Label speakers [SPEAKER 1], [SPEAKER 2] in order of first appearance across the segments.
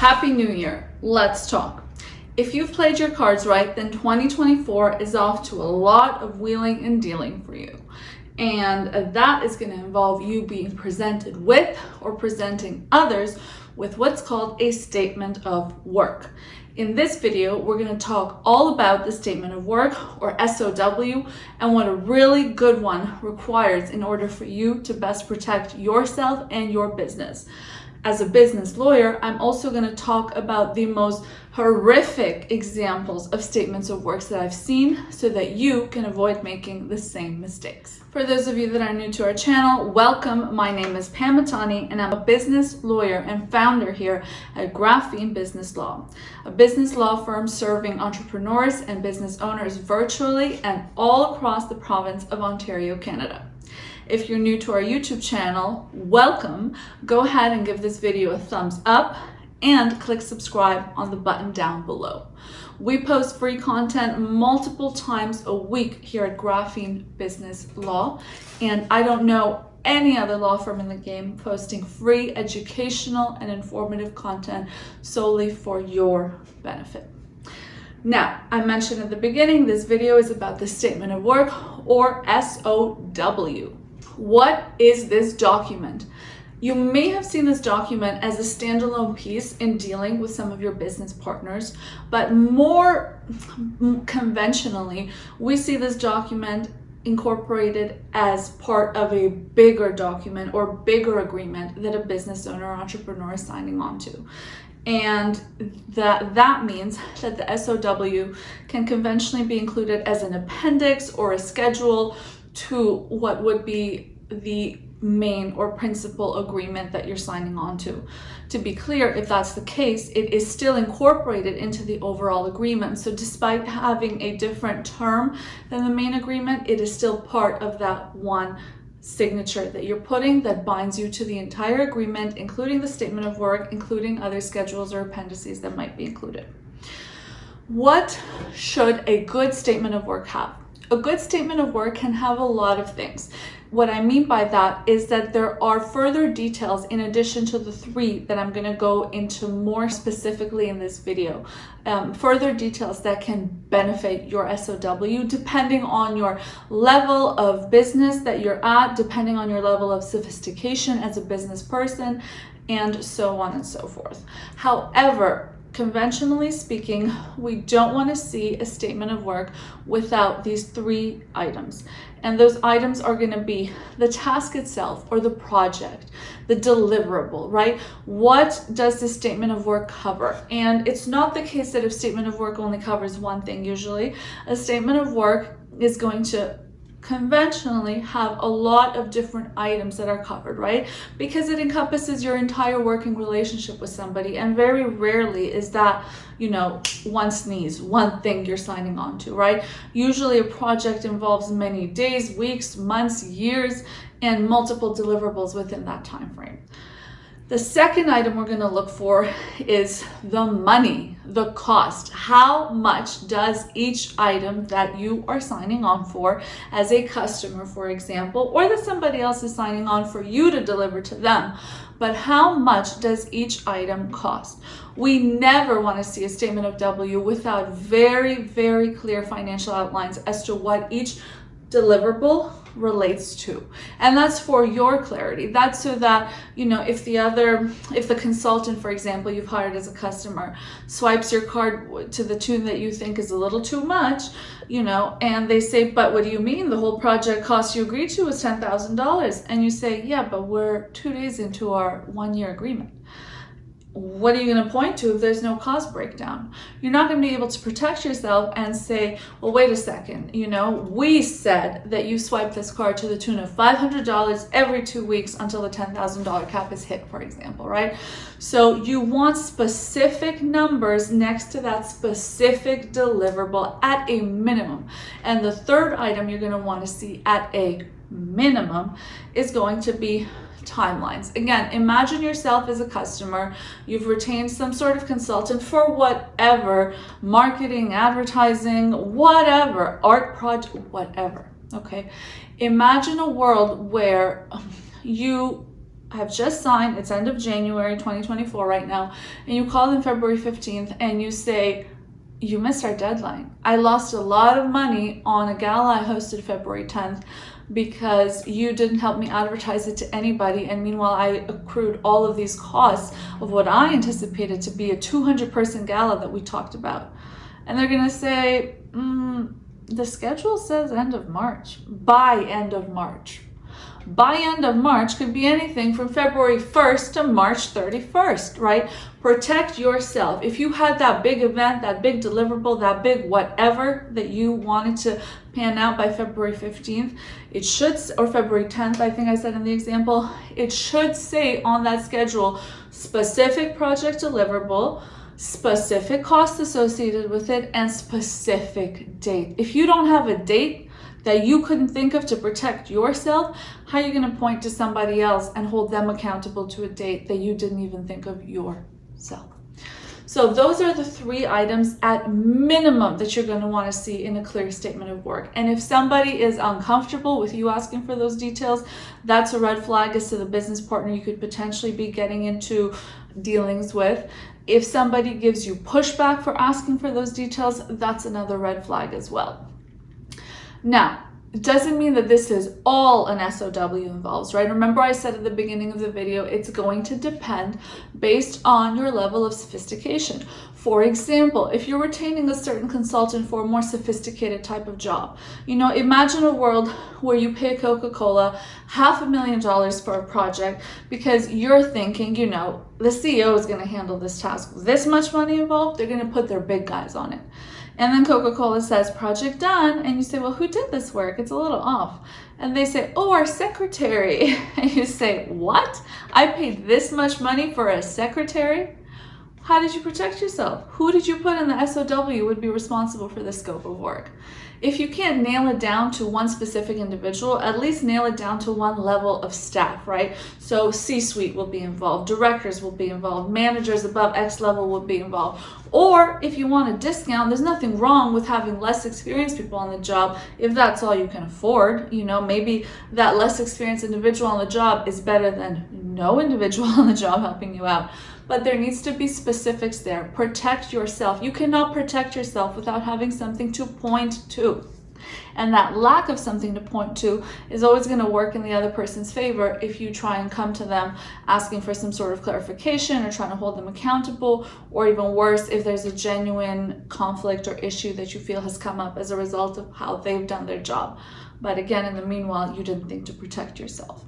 [SPEAKER 1] Happy New Year. Let's talk. If you've played your cards right, then 2024 is off to a lot of wheeling and dealing for you. And that is going to involve you being presented with or presenting others with what's called a statement of work. In this video, we're going to talk all about the statement of work, or SOW, and what a really good one requires in order for you to best protect yourself and your business. As a business lawyer, I'm also going to talk about the most horrific examples of statements of works that I've seen so that you can avoid making the same mistakes. For those of you that are new to our channel, welcome. My name is Pamela Metani and I'm a business lawyer and founder here at Graphene Business Law, a business law firm serving entrepreneurs and business owners virtually and all across the province of Ontario, Canada. If you're new to our YouTube channel, welcome. Go ahead and give this video a thumbs up and click subscribe on the button down below. We post free content multiple times a week here at Graphene Business Law, and I don't know any other law firm in the game posting free educational and informative content solely for your benefit. Now, I mentioned at the beginning, this video is about the statement of work, or SOW. What is this document? You may have seen this document as a standalone piece in dealing with some of your business partners, but more conventionally, we see this document incorporated as part of a bigger document or bigger agreement that a business owner or entrepreneur is signing on to. And that means that the SOW can conventionally be included as an appendix or a schedule to what would be the main or principal agreement that you're signing on to. To be clear, if that's the case, it is still incorporated into the overall agreement. So despite having a different term than the main agreement, it is still part of that one signature that you're putting that binds you to the entire agreement, including the statement of work, including other schedules or appendices that might be included. What should a good statement of work have? A good statement of work can have a lot of things. What I mean by that is that there are further details in addition to the three that I'm going to go into more specifically in this video. Further details that can benefit your SOW depending on your level of business that you're at, depending on your level of sophistication as a business person, and so on and so forth. However, conventionally speaking, we don't want to see a statement of work without these three items. And those items are going to be the task itself or the project, the deliverable, right? What does the statement of work cover? And it's not the case that a statement of work only covers one thing usually. A statement of work is going to conventionally have a lot of different items that are covered, right? Because it encompasses your entire working relationship with somebody, and very rarely is that, one sneeze, one thing you're signing on to, right? Usually a project involves many days, weeks, months, years, and multiple deliverables within that time frame. The second item we're going to look for is the money, the cost. How much does each item that you are signing on for as a customer, for example, or that somebody else is signing on for you to deliver to them, but how much does each item cost? We never want to see a statement of W without very, very clear financial outlines as to what each deliverable relates to. And that's for your clarity. That's so that, if the consultant, for example, you've hired as a customer, swipes your card to the tune that you think is a little too much, and they say, but what do you mean? The whole project cost you agreed to was $10,000. And you say, yeah, but we're 2 days into our 1-year agreement. What are you going to point to if there's no cost breakdown? You're not going to be able to protect yourself and say, well, wait a second, we said that you swipe this card to the tune of $500 every 2 weeks until the $10,000 cap is hit, for example, right? So you want specific numbers next to that specific deliverable at a minimum. And the third item you're going to want to see at a minimum is going to be timelines. Again, imagine yourself as a customer. You've retained some sort of consultant for whatever, marketing, advertising, whatever, art project, whatever. Okay. Imagine a world where you have just signed, it's end of January 2024 right now, and you call them February 15th and you say, you missed our deadline. I lost a lot of money on a gala I hosted February 10th because you didn't help me advertise it to anybody, and meanwhile I accrued all of these costs of what I anticipated to be a 200-person gala that we talked about. And they're gonna say, the schedule says end of March, by end of March. By end of March could be anything from February 1st to March 31st, right? Protect yourself. If you had that big event, that big deliverable, that big whatever that you wanted to pan out by February 15th, it should, or February 10th, I think I said in the example, it should say on that schedule, specific project deliverable, specific costs associated with it, and specific date. If you don't have a date that you couldn't think of to protect yourself, how are you going to point to somebody else and hold them accountable to a date that you didn't even think of yourself? So those are the 3 items at minimum that you're going to want to see in a clear statement of work. And if somebody is uncomfortable with you asking for those details, that's a red flag as to the business partner you could potentially be getting into dealings with. If somebody gives you pushback for asking for those details, that's another red flag as well. Now, it doesn't mean that this is all an SOW involves, right? Remember I said at the beginning of the video, it's going to depend based on your level of sophistication. For example, if you're retaining a certain consultant for a more sophisticated type of job, imagine a world where you pay Coca-Cola $500,000 for a project because you're thinking, the CEO is going to handle this task. With this much money involved, they're going to put their big guys on it. And then Coca-Cola says, project done. And you say, well, who did this work? It's a little off. And they say, oh, our secretary. And you say, what? I paid this much money for a secretary? How did you protect yourself? Who did you put in the SOW would be responsible for the scope of work? If you can't nail it down to one specific individual, at least nail it down to one level of staff, right? So C-suite will be involved, directors will be involved, managers above X level will be involved. Or if you want a discount, there's nothing wrong with having less experienced people on the job if that's all you can afford. Maybe that less experienced individual on the job is better than no individual on the job helping you out. But there needs to be specifics there. Protect yourself. You cannot protect yourself without having something to point to. And that lack of something to point to is always going to work in the other person's favor if you try and come to them asking for some sort of clarification or trying to hold them accountable, or even worse, if there's a genuine conflict or issue that you feel has come up as a result of how they've done their job. But again, in the meanwhile, you didn't think to protect yourself.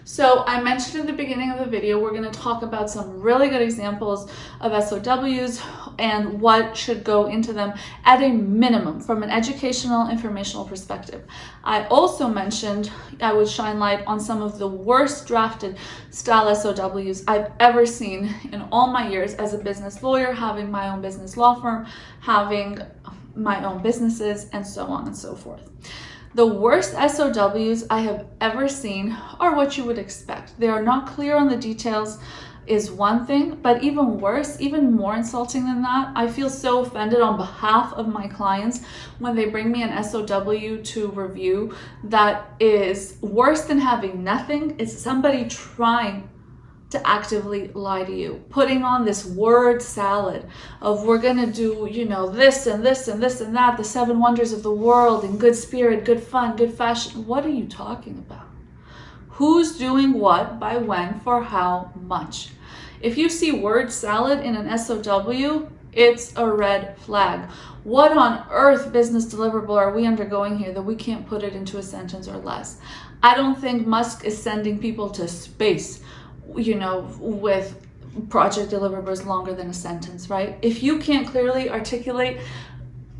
[SPEAKER 1] So I mentioned in the beginning of the video, we're going to talk about some really good examples of SOWs and what should go into them at a minimum from an educational, informational perspective. I also mentioned I would shine light on some of the worst drafted style SOWs I've ever seen in all my years as a business lawyer, having my own business law firm, having my own businesses, and so on and so forth. The worst SOWs I have ever seen are what you would expect. They are not clear on the details is one thing, but even worse, even more insulting than that, I feel so offended on behalf of my clients when they bring me an SOW to review that is worse than having nothing. It's somebody trying to actively lie to you, putting on this word salad of we're gonna do, this and this and this and that, the 7 wonders of the world, in good spirit, good fun, good fashion. What are you talking about? Who's doing what, by when, for how much? If you see word salad in an SOW, it's a red flag. What on earth business deliverable are we undergoing here that we can't put it into a sentence or less? I don't think Musk is sending people to space with project deliverables longer than a sentence, right? If you can't clearly articulate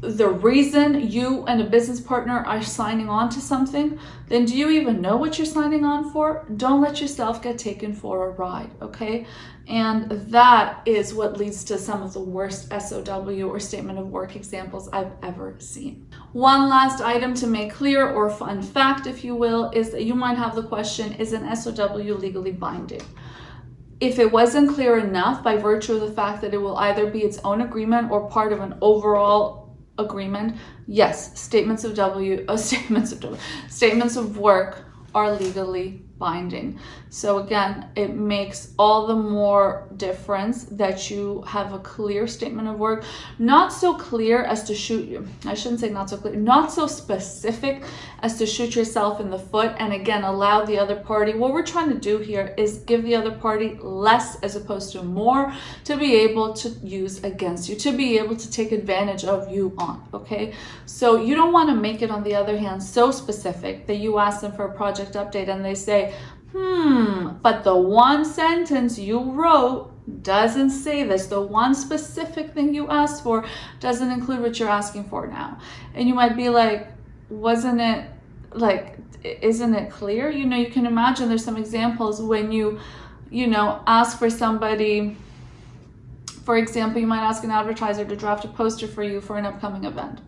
[SPEAKER 1] the reason you and a business partner are signing on to something, then do you even know what you're signing on for? Don't let yourself get taken for a ride, okay? And that is what leads to some of the worst SOW or statement of work examples I've ever seen. One last item to make clear, or fun fact, if you will, is that you might have the question, is an SOW legally binding? If it wasn't clear enough by virtue of the fact that it will either be its own agreement or part of an overall agreement, yes, statements of work are legally binding. So again, it makes all the more difference that you have a clear statement of work, not so clear as to shoot you. I shouldn't say not so clear, not so specific as to shoot yourself in the foot. And again, allow the other party, what we're trying to do here is give the other party less as opposed to more to be able to use against you, to be able to take advantage of you on, okay? So you don't want to make it, on the other hand, so specific that you ask them for a project update and they say, but the one sentence you wrote doesn't say this. The one specific thing you asked for doesn't include what you're asking for now. And you might be like, wasn't it, like, isn't it clear? You know, you can imagine there's some examples when you know, ask for somebody, for example, you might ask an advertiser to draft a poster for you for an upcoming event.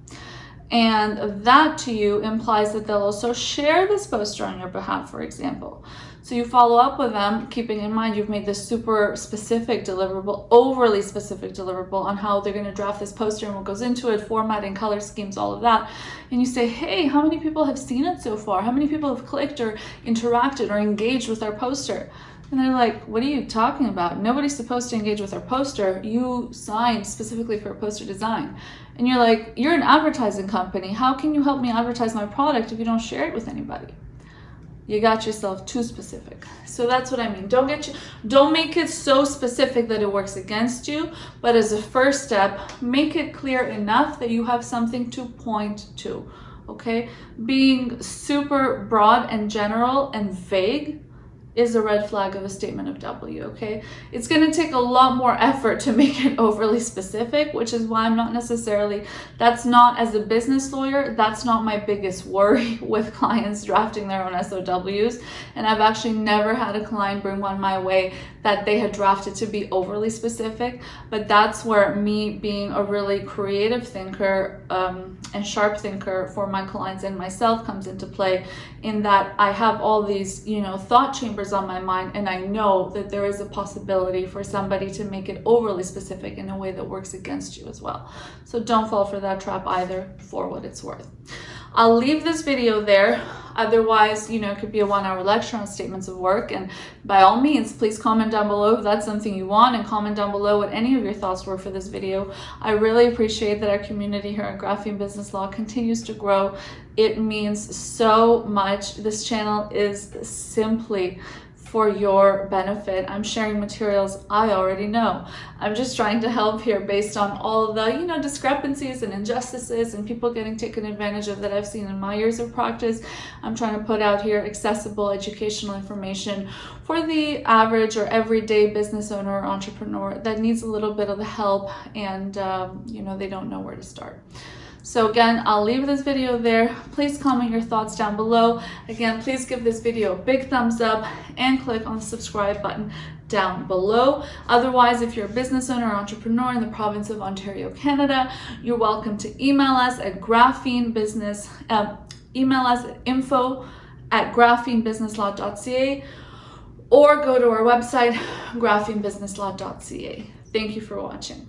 [SPEAKER 1] And that to you implies that they'll also share this poster on your behalf, for example. So you follow up with them, keeping in mind you've made this super specific deliverable, overly specific deliverable on how they're going to draft this poster and what goes into it, formatting, color schemes, all of that. And you say, hey, how many people have seen it so far? How many people have clicked or interacted or engaged with our poster? And they're like, what are you talking about? Nobody's supposed to engage with our poster. You signed specifically for a poster design. And you're like, you're an advertising company. How can you help me advertise my product if you don't share it with anybody? You got yourself too specific. So that's what I mean. Don't make it so specific that it works against you, but as a first step, make it clear enough that you have something to point to, okay? Being super broad and general and vague is a red flag of a statement of W, okay? It's gonna take a lot more effort to make it overly specific, which is why I'm not necessarily, that's not, as a business lawyer, that's not my biggest worry with clients drafting their own SOWs. And I've actually never had a client bring one my way that they had drafted to be overly specific, but that's where me being a really creative thinker and sharp thinker for my clients and myself comes into play, in that I have all these, you know, thought chambers on my mind, and I know that there is a possibility for somebody to make it overly specific in a way that works against you as well. So don't fall for that trap either, for what it's worth. I'll leave this video there. Otherwise, you know, it could be a 1-hour lecture on statements of work. And by all means, please comment down below if that's something you want, and comment down below what any of your thoughts were for this video. I really appreciate that our community here at Graphene Business Law continues to grow. It means so much. This channel is simply for your benefit. I'm sharing materials I already know. I'm just trying to help here based on all the, you know, discrepancies and injustices and people getting taken advantage of that I've seen in my years of practice. I'm trying to put out here accessible educational information for the average or everyday business owner or entrepreneur that needs a little bit of the help and, you know, they don't know where to start. So again, I'll leave this video there. Please comment your thoughts down below. Again, please give this video a big thumbs up and click on the subscribe button down below. Otherwise, if you're a business owner or entrepreneur in the province of Ontario, Canada, you're welcome to email us at email us at info@graphenebusinesslaw.ca or go to our website, graphenebusinesslaw.ca. Thank you for watching.